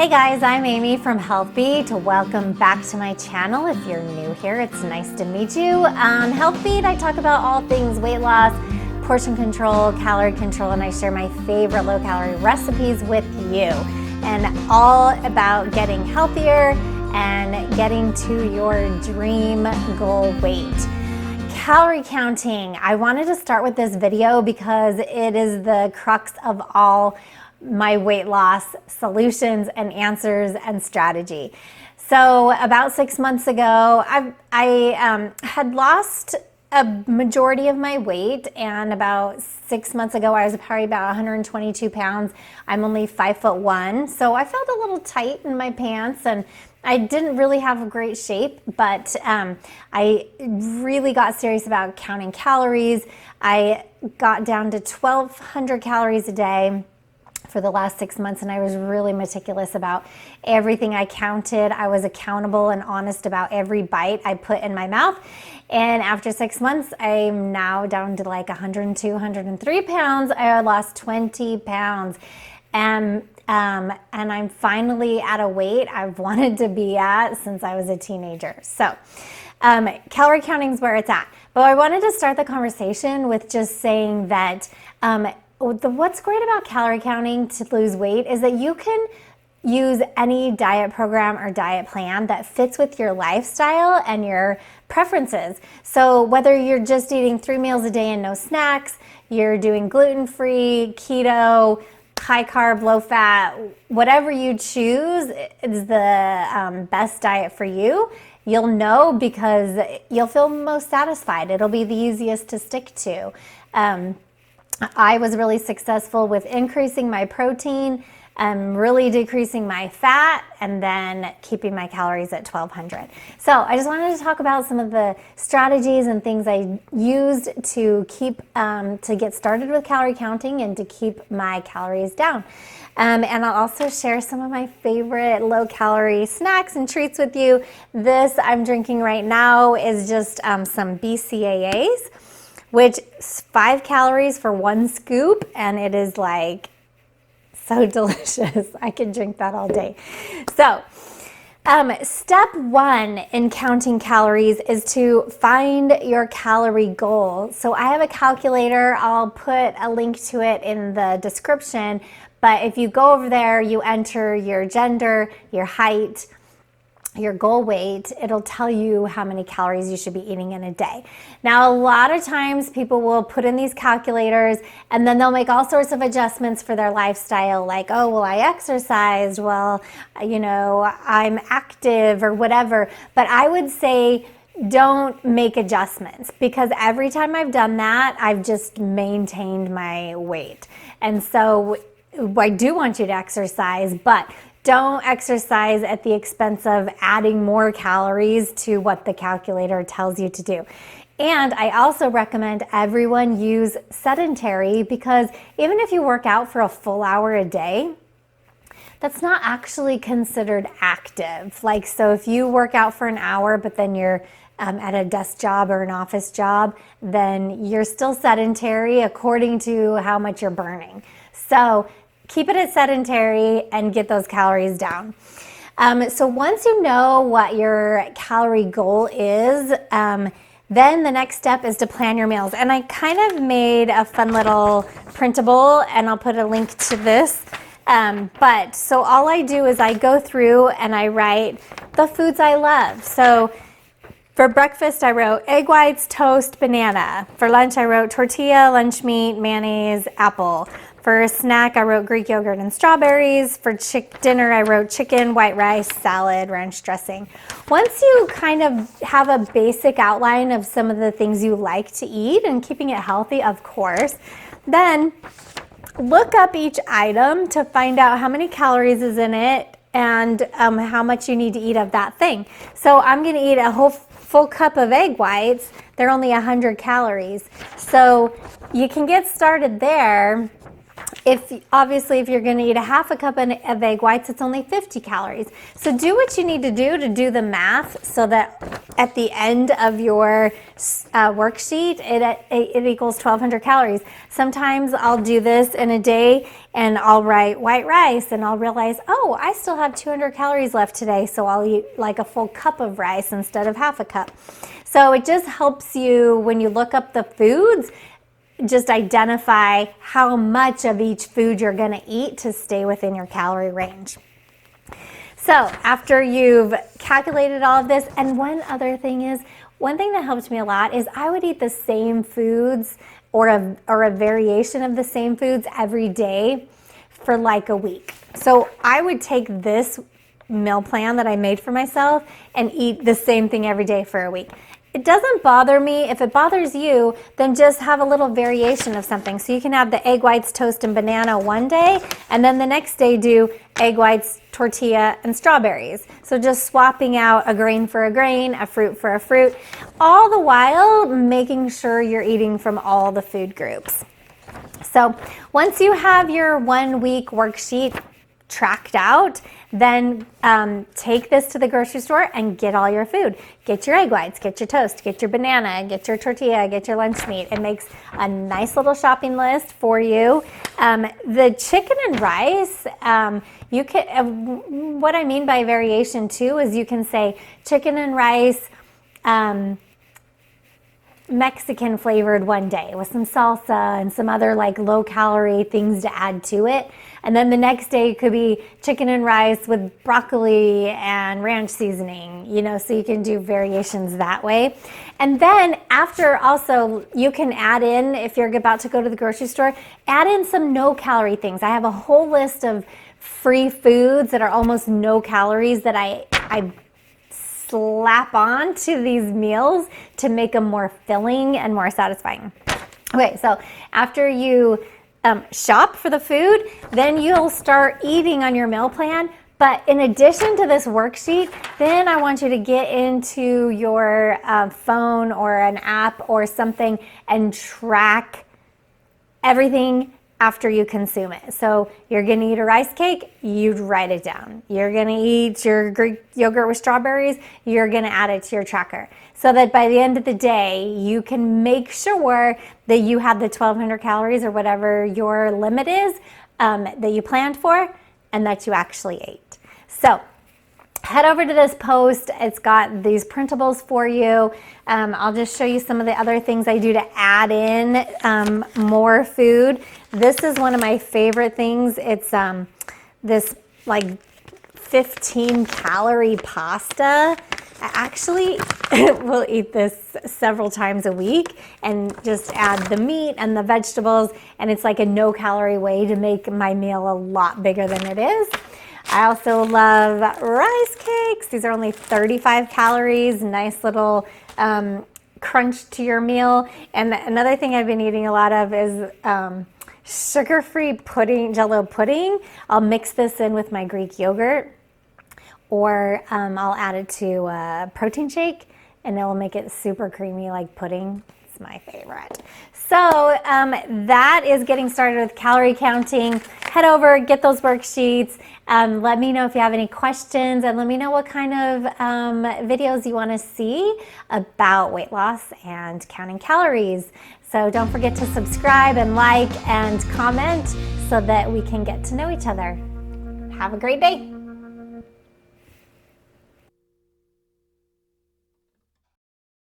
Hey guys, I'm Amy from Healthbeat. Welcome back to my channel. If you're new here, it's nice to meet you. On Healthbeat, I talk about all things weight loss, portion control, calorie control, and I share my favorite low-calorie recipes with you. And all about getting healthier and getting to your dream goal weight. Calorie counting. I wanted to start with this video because it is the crux of all my weight loss solutions and answers and strategy. So about 6 months ago, I had lost a majority of my weight, and about 6 months ago I was probably about 122 pounds. I'm only 5'1", so I felt a little tight in my pants and I didn't really have a great shape, but I really got serious about counting calories. I got down to 1,200 calories a day for the last 6 months, and I was really meticulous about everything I counted. I was accountable and honest about every bite I put in my mouth. And after 6 months, I'm now down to like 102, 103 pounds. I lost 20 pounds. And I'm finally at a weight I've wanted to be at since I was a teenager. So calorie counting is where it's at. But I wanted to start the conversation with just saying that what's great about calorie counting to lose weight is that you can use any diet program or diet plan that fits with your lifestyle and your preferences. So whether you're just eating 3 meals a day and no snacks, you're doing gluten-free, keto, high carb, low fat, whatever you choose is the best diet for you. You'll know because you'll feel most satisfied. It'll be the easiest to stick to. I was really successful with increasing my protein, really decreasing my fat, and then keeping my calories at 1,200. So I just wanted to talk about some of the strategies and things I used to get started with calorie counting and to keep my calories down. And I'll also share some of my favorite low-calorie snacks and treats with you. This I'm drinking right now is just some BCAAs, which is 5 calories for 1 scoop, and it is like so delicious. I could drink that all day. So step 1 in counting calories is to find your calorie goal. So I have a calculator. I'll put a link to it in the description, but if you go over there, you enter your gender, your height, your goal weight, it'll tell you how many calories you should be eating in a day. Now, a lot of times people will put in these calculators and then they'll make all sorts of adjustments for their lifestyle, like, oh, well, I exercised, well, you know, I'm active or whatever. But I would say don't make adjustments, because every time I've done that, I've just maintained my weight. And so I do want you to exercise, but don't exercise at the expense of adding more calories to what the calculator tells you to do. And I also recommend everyone use sedentary, because even if you work out for a full hour a day, that's not actually considered active. Like, so if you work out for an hour, but then you're at a desk job or an office job, then you're still sedentary according to how much you're burning. So keep it at sedentary and get those calories down. So once you know what your calorie goal is, then the next step is to plan your meals. And I kind of made a fun little printable, and I'll put a link to this. But so all I do is I go through and I write the foods I love. So for breakfast, I wrote egg whites, toast, banana. For lunch, I wrote tortilla, lunch meat, mayonnaise, apple. For a snack, I wrote Greek yogurt and strawberries. For dinner, I wrote chicken, white rice, salad, ranch dressing. Once you kind of have a basic outline of some of the things you like to eat and keeping it healthy, of course, then look up each item to find out how many calories is in it and how much you need to eat of that thing. So I'm going to eat a whole full cup of egg whites. They're only 100 calories. So you can get started there. Obviously, if you're going to eat a half a cup of egg whites, it's only 50 calories. So do what you need to do the math so that at the end of your worksheet, it equals 1,200 calories. Sometimes I'll do this in a day and I'll write white rice and I'll realize, oh, I still have 200 calories left today, so I'll eat like a full cup of rice instead of half a cup. So it just helps you when you look up the foods, just identify how much of each food you're going to eat to stay within your calorie range. So after you've calculated all of this, and one thing that helped me a lot is I would eat the same foods or a variation of the same foods every day for like a week. So I would take this meal plan that I made for myself and eat the same thing every day for a week. It doesn't bother me. If it bothers you, then just have a little variation of something. So you can have the egg whites, toast, and banana one day, and then the next day do egg whites, tortilla, and strawberries. So just swapping out a grain for a grain, a fruit for a fruit, all the while making sure you're eating from all the food groups. So once you have your 1 week worksheet tracked out, then take this to the grocery store and get all your food. Get your egg whites, get your toast, get your banana, get your tortilla, get your lunch meat. It makes a nice little shopping list for you. The chicken and rice, you can. What I mean by variation too is you can say chicken and rice, Mexican flavored one day with some salsa and some other like low calorie things to add to it. And then the next day it could be chicken and rice with broccoli and ranch seasoning, so you can do variations that way. And then after also you can add in, if you're about to go to the grocery store, add in some no calorie things. I have a whole list of free foods that are almost no calories that I slap on to these meals to make them more filling and more satisfying. Okay, so after you shop for the food, then you'll start eating on your meal plan. But in addition to this worksheet, then I want you to get into your phone or an app or something and track everything after you consume it. So you're gonna eat a rice cake, you'd write it down. You're gonna eat your Greek yogurt with strawberries, you're gonna add it to your tracker. So that by the end of the day, you can make sure that you have the 1,200 calories or whatever your limit is that you planned for and that you actually ate. So head over to this post. It's got these printables for you. I'll just show you some of the other things I do to add in more food. This is one of my favorite things. It's this like 15 calorie pasta. I actually will eat this several times a week and just add the meat and the vegetables, and it's like a no calorie way to make my meal a lot bigger than it is. I also love rice cakes. These are only 35 calories, nice little crunch to your meal. And another thing I've been eating a lot of is sugar-free pudding, Jell-O pudding. I'll mix this in with my Greek yogurt, or I'll add it to a protein shake, and it will make it super creamy like pudding. It's my favorite. So that is getting started with calorie counting. Head over, get those worksheets. Let me know if you have any questions, and let me know what kind of videos you want to see about weight loss and counting calories. So don't forget to subscribe and like and comment so that we can get to know each other. Have a great day.